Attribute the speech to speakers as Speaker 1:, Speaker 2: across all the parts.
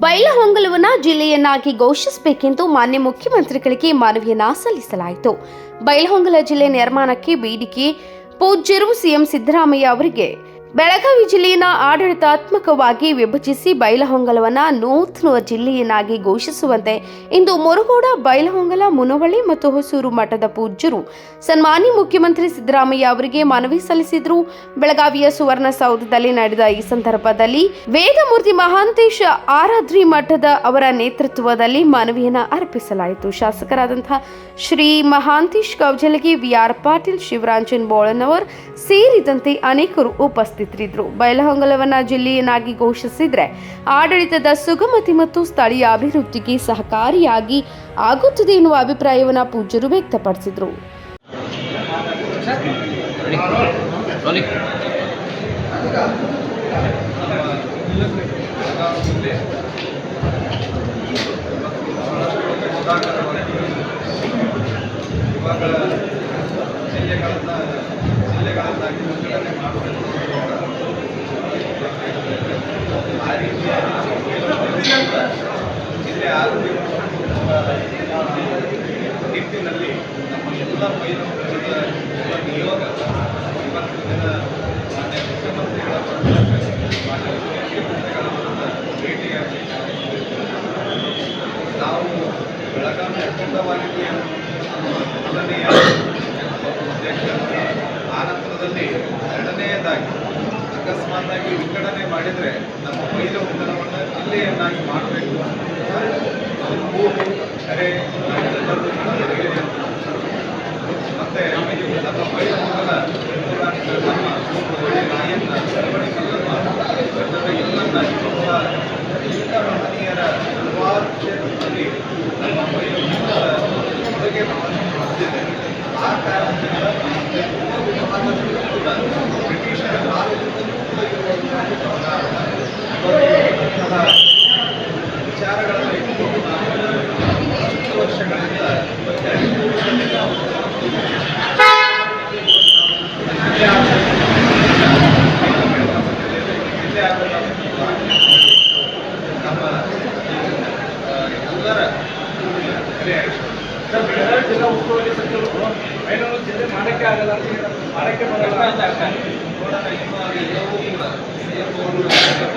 Speaker 1: ಬೈಲಹೊಂಗಲವನ್ನ ಜಿಲ್ಲೆಯನ್ನಾಗಿ ಘೋಷಿಸಬೇಕೆಂದು ಮಾನ್ಯ ಮುಖ್ಯಮಂತ್ರಿಗಳಿಗೆ ಮನವಿಯನ್ನ ಸಲ್ಲಿಸಲಾಯಿತು. ಬೈಲಹೊಂಗಲ ಜಿಲ್ಲೆ ನಿರ್ಮಾಣಕ್ಕೆ ಬೇಡಿಕೆ ಪೂಜ್ಯರು ಸಿಎಂ ಸಿದ್ದರಾಮಯ್ಯ ಅವರಿಗೆ ಬೆಳಗಾವಿ ಜಿಲ್ಲೆಯನ್ನು ಆಡಳಿತಾತ್ಮಕವಾಗಿ ವಿಭಜಿಸಿ ಬೈಲಹೊಂಗಲವನ್ನ ನೂತನ ಜಿಲ್ಲೆಯನ್ನಾಗಿ ಘೋಷಿಸುವಂತೆ ಇಂದು ಮುರುಗೋಡ, ಬೈಲಹೊಂಗಲ, ಮುನವಳ್ಳಿ ಮತ್ತು ಹೊಸೂರು ಮಠದ ಪೂಜ್ಯರು ಸನ್ಮಾನ್ಯ ಮುಖ್ಯಮಂತ್ರಿ ಸಿದ್ದರಾಮಯ್ಯ ಅವರಿಗೆ ಮನವಿ ಸಲ್ಲಿಸಿದರು. ಬೆಳಗಾವಿಯ ಸುವರ್ಣಸೌಧದಲ್ಲಿ ನಡೆದ ಈ ಸಂದರ್ಭದಲ್ಲಿ ವೇದಮೂರ್ತಿ ಮಹಾಂತೇಶ ಆರಾಧ್ರಿ ಮಠದ ಅವರ ನೇತೃತ್ವದಲ್ಲಿ ಮನವಿಯನ್ನು ಅರ್ಪಿಸಲಾಯಿತು. ಶಾಸಕರಾದಂತಹ ಶ್ರೀ ಮಹಾಂತೇಶ್ ಕೌಜಲಗಿ, ವಿಆರ್ ಪಾಟೀಲ್, ಶಿವರಾಂಜನ್ ಬೋಳನವರ್ ಸೇರಿದಂತೆ ಅನೇಕರು ಉಪಸ್ಥಿತರಿದ್ದರು. ಬೈಲಹೊಂಗಲವನ್ನ ಜಿಲ್ಲೆಯನ್ನಾಗಿ ಘೋಷಿಸಿದ್ರೆ ಆಡಳಿತದ ಸುಗಮತೆ ಮತ್ತು ಸ್ಥಳೀಯ ಅಭಿವೃದ್ಧಿಗೆ ಸಹಕಾರಿಯಾಗಿ ಆಗುತ್ತದೆ ಎನ್ನುವ ಅಭಿಪ್ರಾಯವನ್ನು ಪೂಜ್ಯರು ವ್ಯಕ್ತಪಡಿಸಿದರು.
Speaker 2: ಜಿಲ್ಲೆಗಳನ್ನಾಗಿ ವಿಂಗಡಣೆ ಮಾಡಬೇಕು. ಆ ರೀತಿಯಾಗಿ ಜಿಲ್ಲೆ ಆರೋಗ್ಯ ನಿಟ್ಟಿನಲ್ಲಿ ನಮ್ಮ ಎಲ್ಲ ಬೈಲಹೊಂಗಲದ ಎಲ್ಲ ನಿಯೋಗ ಇವತ್ತು ದಿನ ಮಾನ್ಯ ಮುಖ್ಯಮಂತ್ರಿಗಳ ಮಾನ್ಯ ಮುಖ್ಯಮಂತ್ರಿಗಳ ಭೇಟಿಯಾಗಿ ನಾವು ಬೆಳಗಾವಿ ಅಖಂಡವಾಗಿದೆ ಮೊದಲನೆಯ ಉದ್ದೇಶ. ಆ ನಂತರದಲ್ಲಿ ಎರಡನೆಯದಾಗಿ ಅಕಸ್ಮಾತ್ತಾಗಿ ವಿಂಗಡಣೆ ಮಾಡಿದರೆ ನಮ್ಮ ಬೈಲಹೊಂಗಲವನ್ನು ಜಿಲ್ಲೆಯನ್ನಾಗಿ ಮಾಡಬೇಕು ಕರೆ ಮತ್ತೆ ನಮ್ಮ ಬೈಲಹೊಂಗಲ ನಮ್ಮ ರಾಯಣ್ಣ ಚಳವಳಿ ಎಲ್ಲನ್ನ ಎಲ್ಲ ಮಹನೀಯರ ಹಲವಾರು ಕ್ಷೇತ್ರದಲ್ಲಿ ನಮ್ಮ ಬೈಲಹೊಂಗಲದ ಕೊಡುಗೆ ಹೊಂದಿದೆ. ಆ ಕಾರಣದಿಂದ ಬ್ರಿಟಿಷರ ಕಾಲದಿಂದಲೂ ವಿಚಾರಗಳನ್ನು ಇಟ್ಟುಕೊಂಡು ಹತ್ತು ವರ್ಷಗಳಿಂದ ನಮ್ಮ ಎಲ್ಲರ ಜಿಲ್ಲಾ ಉಸ್ತುವಾರಿ ಸಚಿವರು ಬೈಲಹೊಂಗಲ ಜಿಲ್ಲೆ ಮಾಡಕ್ಕೆ ಆಗಲ್ಲ, ಮಾಡಕ್ಕೆ ಬರಲ್ಲ ಎಲ್ಲವೂ ಕೂಡ ಸಿಎಂ ಅವರು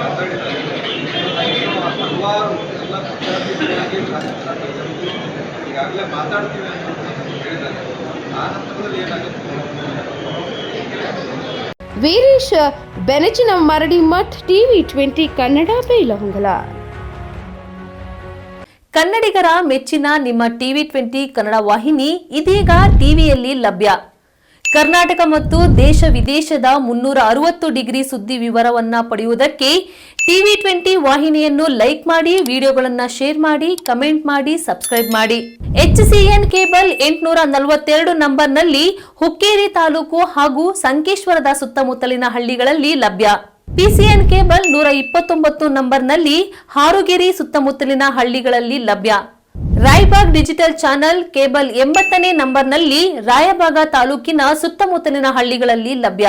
Speaker 2: ಮಾತಾಡಿದ್ದಾರೆ. ಹಲವಾರು ಎಲ್ಲ ಪಕ್ಷಾತೀತವಾಗಿ ಈಗಾಗಲೇ ಮಾತಾಡ್ತೀವಿ ಅಂತ ಹೇಳಿದ್ದಾರೆ. ಆ ನಂತರದಲ್ಲಿ ಏನಾಗುತ್ತೆ?
Speaker 1: ವೀರೇಶ್ ಬೆನಚಿನ ಮರಡಿಮಠ್, TV20 ಕನ್ನಡ, ಬೈಲಹೊಂಗಲ.
Speaker 3: ಕನ್ನಡಿಗರ ಮೆಚ್ಚಿನ ನಿಮ್ಮ TV20 ಕನ್ನಡ ವಾಹಿನಿ ಇದೀಗ ಟಿವಿಯಲ್ಲಿ ಲಭ್ಯ. ಕರ್ನಾಟಕ ಮತ್ತು ದೇಶ ವಿದೇಶದ 360 ಡಿಗ್ರಿ ಸುದ್ದಿ ವಿವರವನ್ನ ಪಡೆಯುವುದಕ್ಕೆ TV20 ವಾಹಿನಿಯನ್ನು ಲೈಕ್ ಮಾಡಿ, ವಿಡಿಯೋಗಳನ್ನು ಶೇರ್ ಮಾಡಿ, ಕಮೆಂಟ್ ಮಾಡಿ, ಸಬ್ಸ್ಕ್ರೈಬ್ ಮಾಡಿ. HCN ಕೇಬಲ್ 842 ನಂಬರ್ನಲ್ಲಿ ಹುಕ್ಕೇರಿ ತಾಲೂಕು ಹಾಗೂ ಸಂಕೇಶ್ವರದ ಸುತ್ತಮುತ್ತಲಿನ ಹಳ್ಳಿಗಳಲ್ಲಿ ಲಭ್ಯ. PCN ಕೇಬಲ್ 129 ನಂಬರ್ನಲ್ಲಿ ಹಾರುಗೆರೆ ಸುತ್ತಮುತ್ತಲಿನ ಹಳ್ಳಿಗಳಲ್ಲಿ ಲಭ್ಯ. ರಾಯಬಾಗ್ ಡಿಜಿಟಲ್ ಚಾನೆಲ್ ಕೇಬಲ್ 80ನೇ ನಂಬರ್ನಲ್ಲಿ ರಾಯಬಾಗ ತಾಲೂಕಿನ ಸುತ್ತಮುತ್ತಲಿನ ಹಳ್ಳಿಗಳಲ್ಲಿ ಲಭ್ಯ.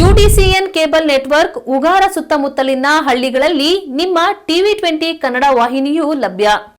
Speaker 3: UDCN ಕೇಬಲ್ ನೆಟ್ವರ್ಕ್ ಉಗಾರ ಸುತ್ತಮುತ್ತಲಿನ ಹಳ್ಳಿಗಳಲ್ಲಿ ನಿಮ್ಮ TV20 ಕನ್ನಡ ವಾಹಿನಿಯೂ ಲಭ್ಯ.